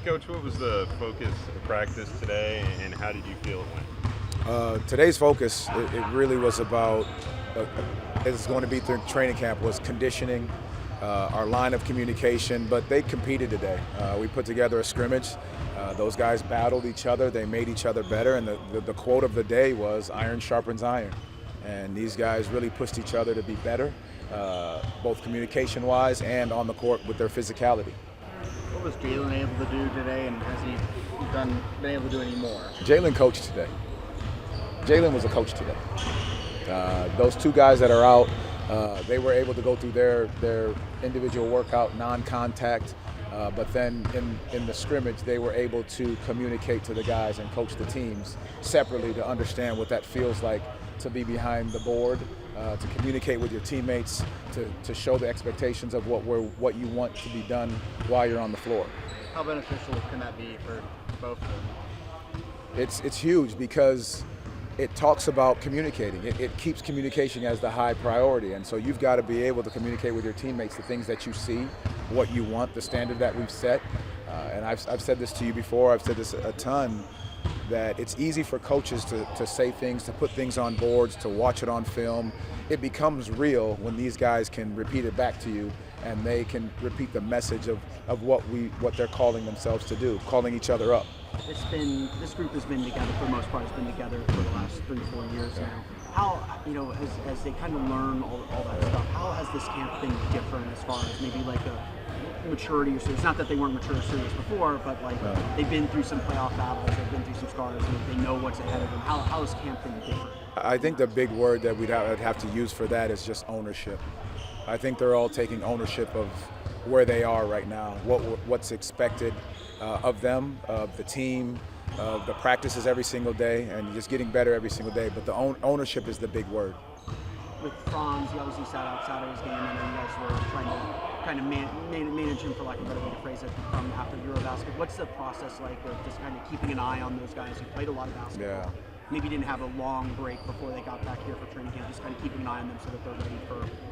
Coach, what was the focus of practice today, and how did you feel it went? Today's focus, it really was about, it's going to be through training camp, was conditioning, our line of communication, but they competed today. We put together a scrimmage. Those guys battled each other. They made each other better, and the quote of the day was, "Iron sharpens iron." And these guys really pushed each other to be better, both communication-wise and on the court with their physicality. What was Jalen able to do today, and has he been able to do any more? Jalen coached today. Jalen was a coach today. Those two guys that are out, they were able to go through their individual workout, non-contact, but then in the scrimmage, they were able to communicate to the guys and coach the teams separately to understand what that feels like to be behind the board, to communicate with your teammates, to show the expectations of what you want to be done while you're on the floor. How beneficial can that be for both of them? It's huge because it talks about communicating. It keeps communication as the high priority, and so you've got to be able to communicate with your teammates the things that you see, what you want, the standard that we've set. And I've said this to you before, I've said this a ton, that it's easy for coaches to say things, to put things on boards, to watch it on film. It becomes real when these guys can repeat it back to you, and they can repeat the message of what they're calling themselves to do, calling each other up. This group has been together for the most part. It's been together for the last 3-4 years now. How, as they kind of learn all that stuff, how has this camp been different as far as maybe like a maturity or so? It's not that they weren't mature or serious before, but like they've been through some playoff battles, they've been through some scars, and they know what's ahead of them. How has camp been different? I think the big word that I'd have to use for that is just ownership. I think they're all taking ownership of where they are right now, what's expected of them, of the team, of the practices every single day, and just getting better every single day. But the ownership is the big word. With Franz, he obviously sat outside of his game, and then you guys were trying to kind of manage him, for lack of a better way to phrase it, after Eurobasket. What's the process like of just kind of keeping an eye on those guys who played a lot of basketball? Yeah. Maybe didn't have a long break before they got back here for training camp, just kind of keeping an eye on them so that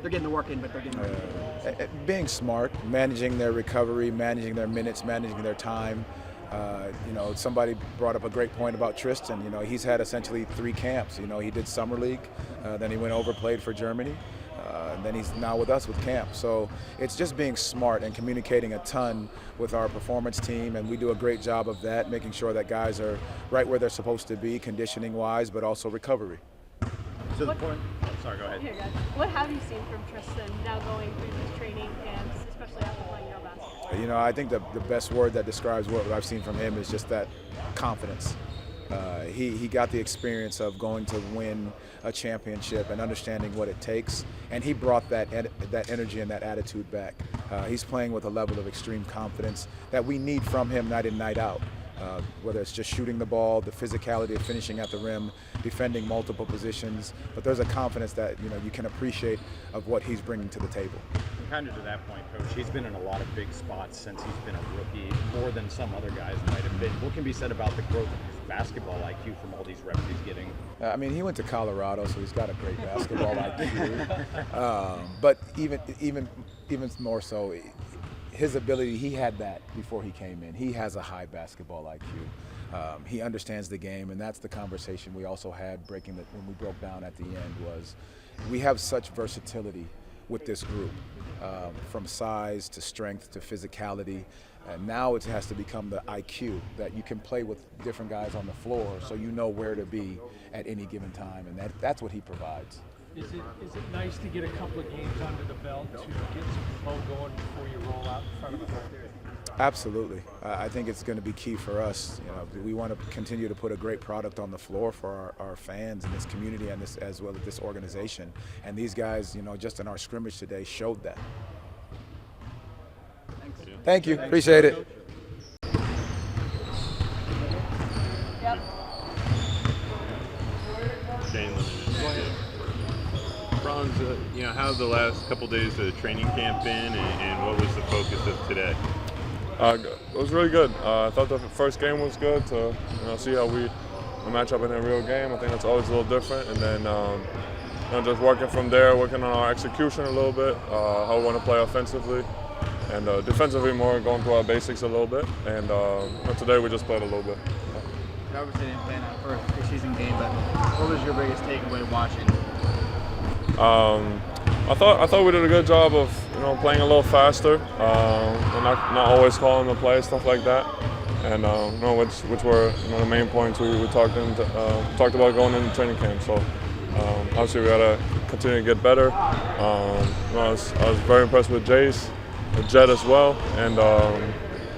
they're getting the work in, but they're getting ready. Being smart, managing their recovery, managing their minutes, managing their time. Somebody brought up a great point about Tristan. He's had essentially 3 camps. He did summer league, then he went over, played for Germany, and then he's now with us with camp. So it's just being smart and communicating a ton with our performance team, and we do a great job of that, making sure that guys are right where they're supposed to be, conditioning-wise, but also recovery. To the point. Sorry, go ahead. Here, guys. What have you seen from Tristan now going through these training camps, especially after playing Eurobasket? I think the best word that describes what I've seen from him is just that confidence. He got the experience of going to win a championship and understanding what it takes, and he brought that energy and that attitude back. He's playing with a level of extreme confidence that we need from him night in, night out. Whether it's just shooting the ball, the physicality of finishing at the rim, defending multiple positions, but there's a confidence that you can appreciate of what he's bringing to the table. Kind of to that point, Coach, he's been in a lot of big spots since he's been a rookie, more than some other guys might have been. What can be said about the growth of his basketball IQ from all these reps he's getting? He went to Colorado, so he's got a great basketball IQ. But even more so, his ability, he had that before he came in. He has a high basketball IQ. He understands the game, and that's the conversation we also had when we broke down at the end, was we have such versatility with this group, from size to strength to physicality. And now it has to become the IQ, that you can play with different guys on the floor so you know where to be at any given time, and that's what he provides. Is it nice to get a couple of games under the belt to get some flow going before you roll out in front of the whole? Absolutely. I think it's going to be key for us. We want to continue to put a great product on the floor for our fans and this community and as well as this organization. And these guys, just in our scrimmage today, showed that. Thanks. Thank you. Appreciate it. Yep. Shane Limited. Franz, how have the last couple days of training camp been, and what was the focus of today? It was really good. I thought the first game was good to see how we match up in a real game. I think that's always a little different. And then just working from there, working on our execution a little bit, how we want to play offensively. and defensively more going through our basics a little bit. And today we just played a little bit. Obviously didn't play in that first preseason game, but what was your biggest takeaway watching? I thought we did a good job of playing a little faster and not always calling the play, stuff like that. And which were the main points we talked about going into training camp. So obviously we gotta continue to get better. I was very impressed with Jace, with Jet as well, and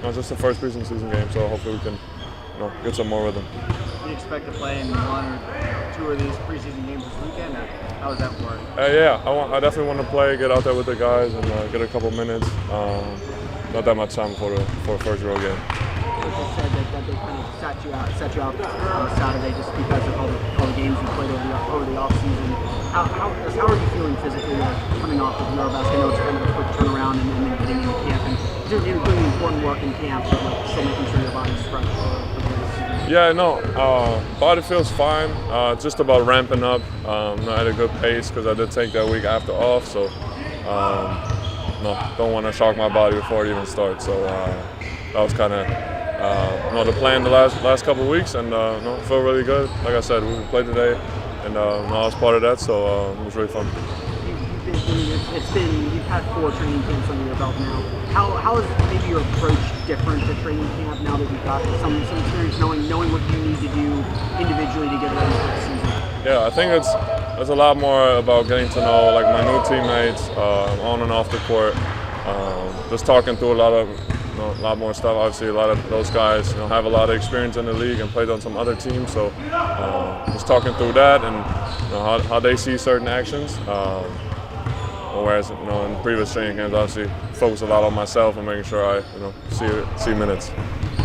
it's just the first preseason game, so hopefully we can get some more rhythm. Do you expect to play in one or two of these preseason games this weekend, or how does that work? Yeah, I definitely want to play, get out there with the guys, and get a couple minutes. Not that much time for the first real game. You said that they kind of set you out on Saturday just because of all the games you played over the offseason. How are you feeling physically coming off of Eurobasket? I know it's kind of a quick turnaround and then getting into camp and you're doing important work in camp, but still making sure your body's fresh for the season. Yeah, no, body feels fine. Just about ramping up. Not at a good pace because I did take that week after off, so no, don't want to shock my body before it even starts. So that was kind of the plan the last couple of weeks, and feel really good. Like I said, we played today, and I was part of that, so it was really fun. You've had 4 training camps under your belt now. How is maybe your approach different to training camp now that you've got some experience knowing what you need to do individually to get ready for the season? Yeah, I think it's a lot more about getting to know my new teammates on and off the court. Just talking through a lot more stuff. Obviously, a lot of those guys have a lot of experience in the league and played on some other teams. So just talking through that and how they see certain actions. Whereas in previous training camps, obviously focus a lot on myself and making sure I see minutes.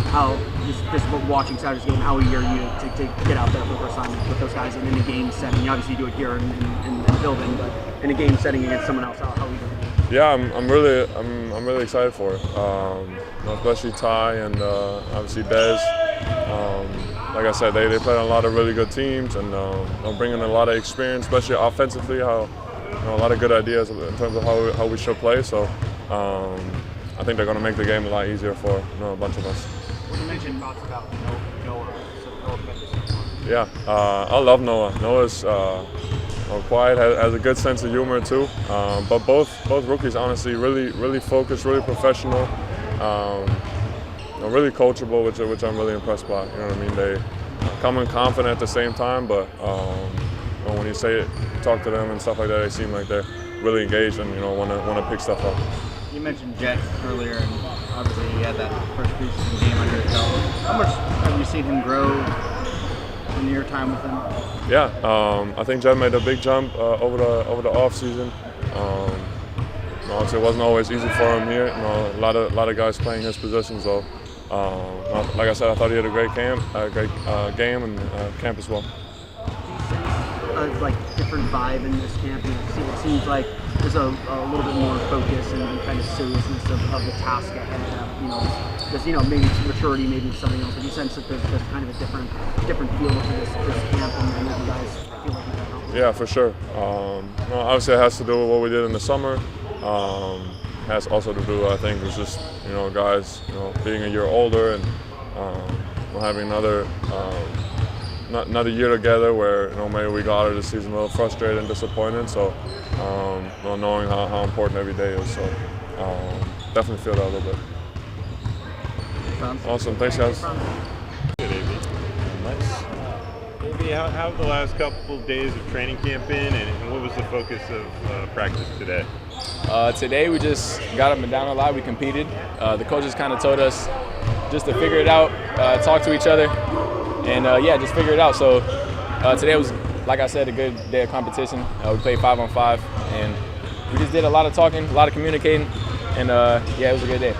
How just watching Saturday's game, how eager are you to get out there for the first time with those guys and in a game setting? You obviously do it here in the building, but in a game setting against someone else, how eager are you? Yeah, I'm really excited for it. Especially Ty and obviously Bez. Like I said, they play on a lot of really good teams and bringing a lot of experience, especially offensively. A lot of good ideas in terms of how we should play. So I think they're going to make the game a lot easier for a bunch of us. You mentioned thoughts about Noah. Yeah, I love Noah. Noah's quiet, has a good sense of humor too. But both rookies, honestly, really focused, really professional, really coachable, which I'm really impressed by. You know what I mean? They come in confident at the same time, but when you talk to them and stuff like that, they seem like they're really engaged and want to pick stuff up. You mentioned Jet earlier, and obviously he had that first preseason game under his belt. How much have you seen him grow in your time with him? Yeah, I think Jet made a big jump over the off season. Obviously, it wasn't always easy for him here. A lot of guys playing his position. So, like I said, I thought he had a great game and camp as well. Different vibe in this camp. It seems like there's a little bit more focus and kind of seriousness of the task ahead. There's maybe some maturity, maybe something else. Have you sense that there's kind of a different feel to this camp and that you guys feel like you have? Yeah, for sure. Obviously, it has to do with what we did in the summer. Has also to do, I think, with just guys being a year older and having another year together where maybe we got out of the season a little frustrated and disappointed. So knowing how important every day is. So definitely feel that a little bit. Awesome. Thanks, guys. Good, AB. Nice. AB, how have the last couple of days of training camp been, and what was the focus of practice today? Today we just got up and down a lot. We competed. The coaches kind of told us just to figure it out, talk to each other, and just figure it out. So today was, like I said, a good day of competition. We played 5-on-5, and we just did a lot of talking, a lot of communicating, and it was a good day.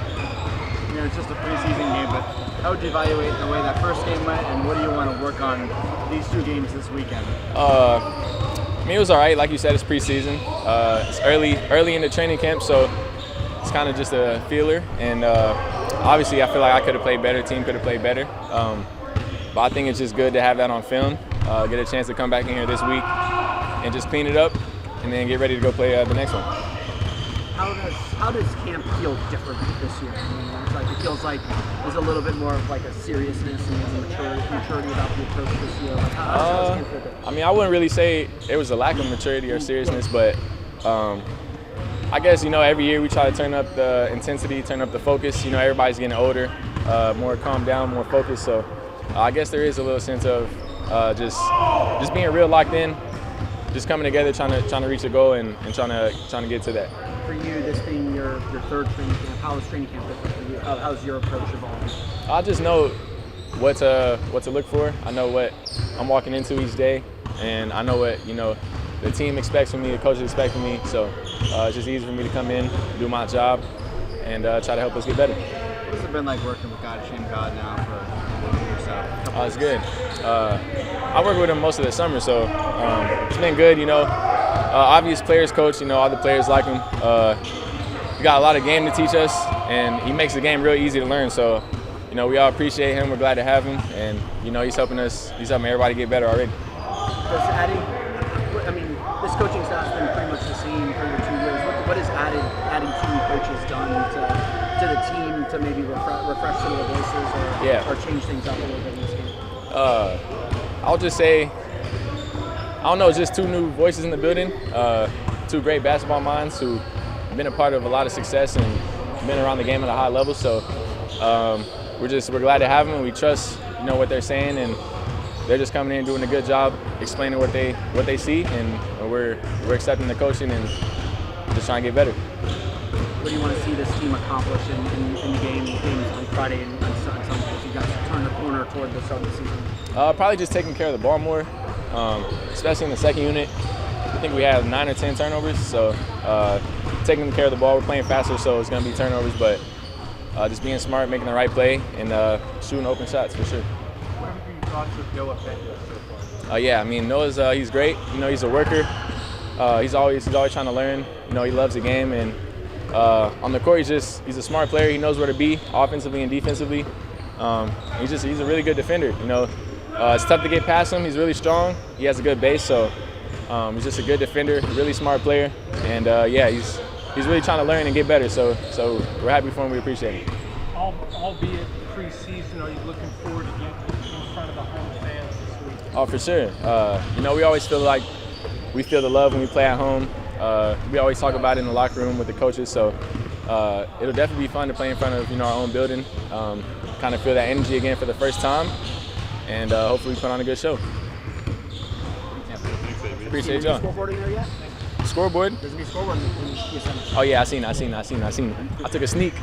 It's just a preseason game, but how would you evaluate the way that first game went, and what do you want to work on these 2 games this weekend? It was all right. Like you said, it's preseason. It's early in the training camp, so it's kind of just a feeler. And obviously, I feel like I could have played better. Team could have played better. But I think it's just good to have that on film. Get a chance to come back in here this week and just clean it up, and then get ready to go play the next one. How how does camp feel different this year? I mean, it's like, it feels like there's a little bit more of like a seriousness and maturity about the approach this year. Like, how does camp feel different? I mean, I wouldn't really say it was a lack of maturity or seriousness, but I guess, every year we try to turn up the intensity, turn up the focus. Everybody's getting older, more calmed down, more focused. So I guess there is a little sense of just being real locked in, just coming together, trying to reach a goal and trying to get to that. For you, this being your third training camp, how is training camp different for you? How's your approach evolved? I just know what to look for. I know what I'm walking into each day, and I know what the team expects from me, the coaches expect from me. So it's just easy for me to come in, do my job, and try to help us get better. What has it been like working with God, Shane God now for a year or so? It's good. I work with him most of the summer, so it's been good. Obvious players coach. All the players like him. He got a lot of game to teach us, and he makes the game real easy to learn. So, we all appreciate him. We're glad to have him, and he's helping us. He's helping everybody get better already. This coaching staff's been pretty much the same for the 2 years. What has adding 2 new coaches done to the team to maybe refresh some of the voices or change things up a little bit in this game? I'll just say, I don't know, just 2 new voices in the building, 2 great basketball minds who've been a part of a lot of success and been around the game at a high level. So we're glad to have them, and we trust what they're saying, and they're just coming in doing a good job explaining what they see, and we're accepting the coaching and just trying to get better. What do you want to see this team accomplish in the games on Friday and on Sunday? You guys turn the corner toward the start of the season. Probably just taking care of the ball more, especially in the second unit. I think we had 9 or 10 turnovers, so taking care of the ball. We're playing faster, so it's going to be turnovers, but just being smart, making the right play, and shooting open shots for sure. What have you thoughts of Noah Bender so far? Noah's he's great. He's a worker. He's always trying to learn. He loves the game, and on the court he's a smart player. He knows where to be offensively and defensively. He's a really good defender. It's tough to get past him. He's really strong. He has a good base, so he's just a good defender, really smart player, and he's really trying to learn and get better. So we're happy for him. We appreciate it. Albeit preseason, are you looking forward to getting in front of the home fans this week? Oh, for sure. We always feel like we feel the love when we play at home. We always talk about it in the locker room with the coaches. So it'll definitely be fun to play in front of our own building. Kind of feel that energy again for the first time, and hopefully put on a good show. Appreciate y'all. Scoreboard in there yet? Scoreboard? There's gonna be a scoreboard in the Oh yeah, I seen it. I took a sneak.